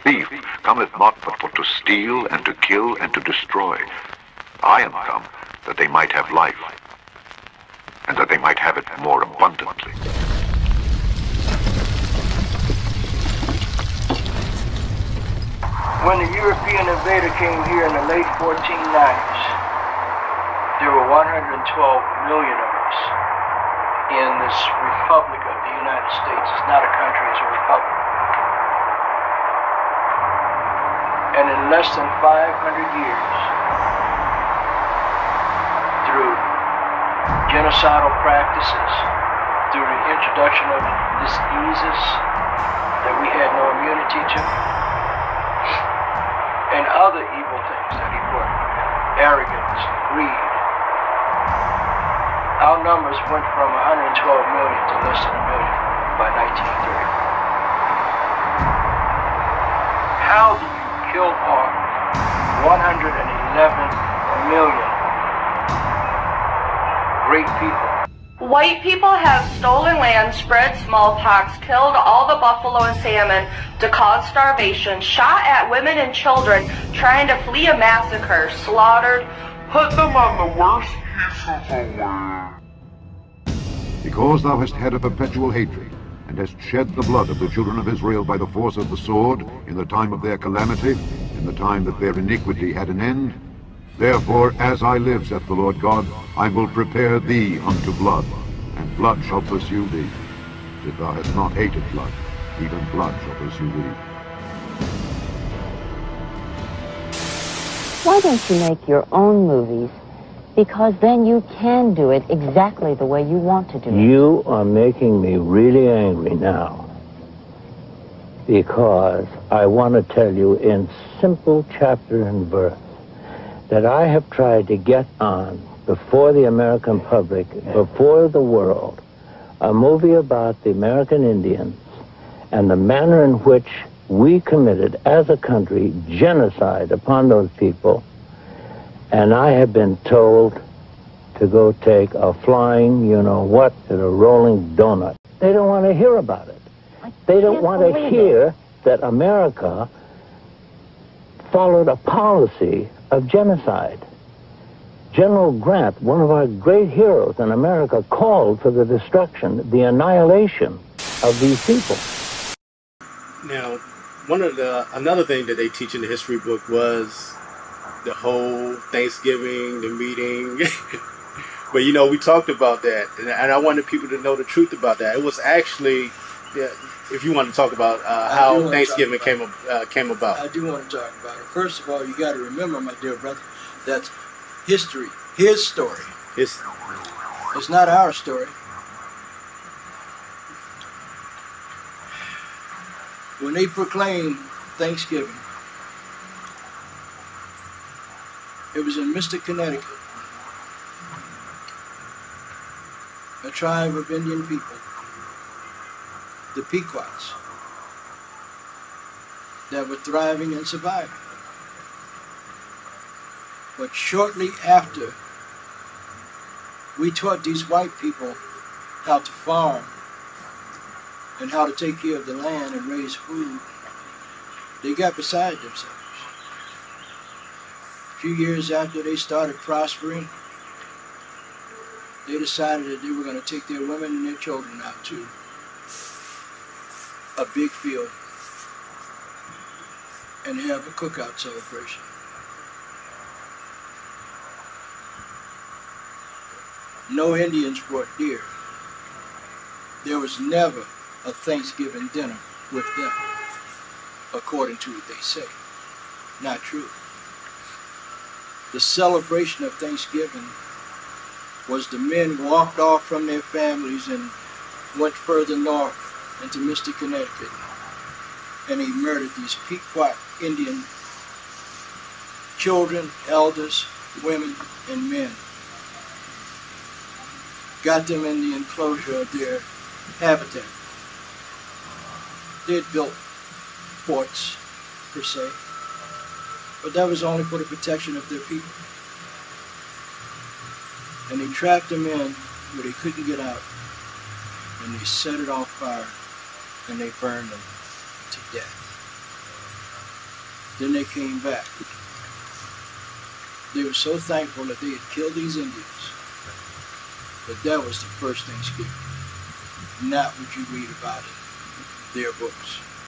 thief cometh not but for to steal and to kill and to destroy. I am come that they might have life, and that they might have it more abundantly. When the European invader came here in the late 1490s, there were 112 million of us in this Republic of the United States. It's not a country, it's a republic. And in less than 500 years, through genocidal practices, through the introduction of diseases that we had no immunity to, and other evil things that he brought, arrogance, greed, our numbers went from 112 million to less than a million by 1930. How do you kill off 111 million great people? White people have stolen land, spread smallpox, killed all the buffalo and salmon to cause starvation, shot at women and children trying to flee a massacre, slaughtered, put them on the worst pieces of land. Because thou hast had a perpetual hatred, and hast shed the blood of the children of Israel by the force of the sword, in the time of their calamity, in the time that their iniquity had an end, therefore, as I live, saith the Lord God, I will prepare thee unto blood, and blood shall pursue thee. If thou hast not hated blood, even blood shall pursue thee. Why don't you make your own movies? Because then you can do it exactly the way you want to do it. You are making me really angry now. Because I want to tell you in simple chapter and verse that I have tried to get on before the American public, before the world, a movie about the American Indians and the manner in which we committed as a country genocide upon those people. And I have been told to go take a flying, you-know-what, at a rolling donut. They don't want to hear about it. They don't want to hear that America followed a policy of genocide. General Grant, one of our great heroes in America, called for the destruction, the annihilation of these people. Now, another thing that they teach in the history book was the whole Thanksgiving, the meeting. But we talked about that, and I wanted people to know the truth about that. It was actually, if you want to talk about how Thanksgiving came about. I do want to talk about it. First of all, you got to remember, my dear brother, that's history, his story. It's not our story. When they proclaimed Thanksgiving, it was in Mystic, Connecticut. A tribe of Indian people, the Pequots, that were thriving and surviving. But shortly after, we taught these white people how to farm and how to take care of the land and raise food. They got beside themselves. A few years after they started prospering, they decided that they were going to take their women and their children out to a big field and have a cookout celebration. No Indians brought deer. There was never a Thanksgiving dinner with them, according to what they say. Not true. The celebration of Thanksgiving was the men walked off from their families and went further north into Mystic, Connecticut, and he murdered these Pequot Indian children, elders, women, and men. Got them in the enclosure of their habitat. They had built forts, per se, but that was only for the protection of their people. And they trapped them in where they couldn't get out, and they set it on fire, and they burned them to death. Then they came back. They were so thankful that they had killed these Indians. But that was the first Thanksgiving. Not what you read about in their books.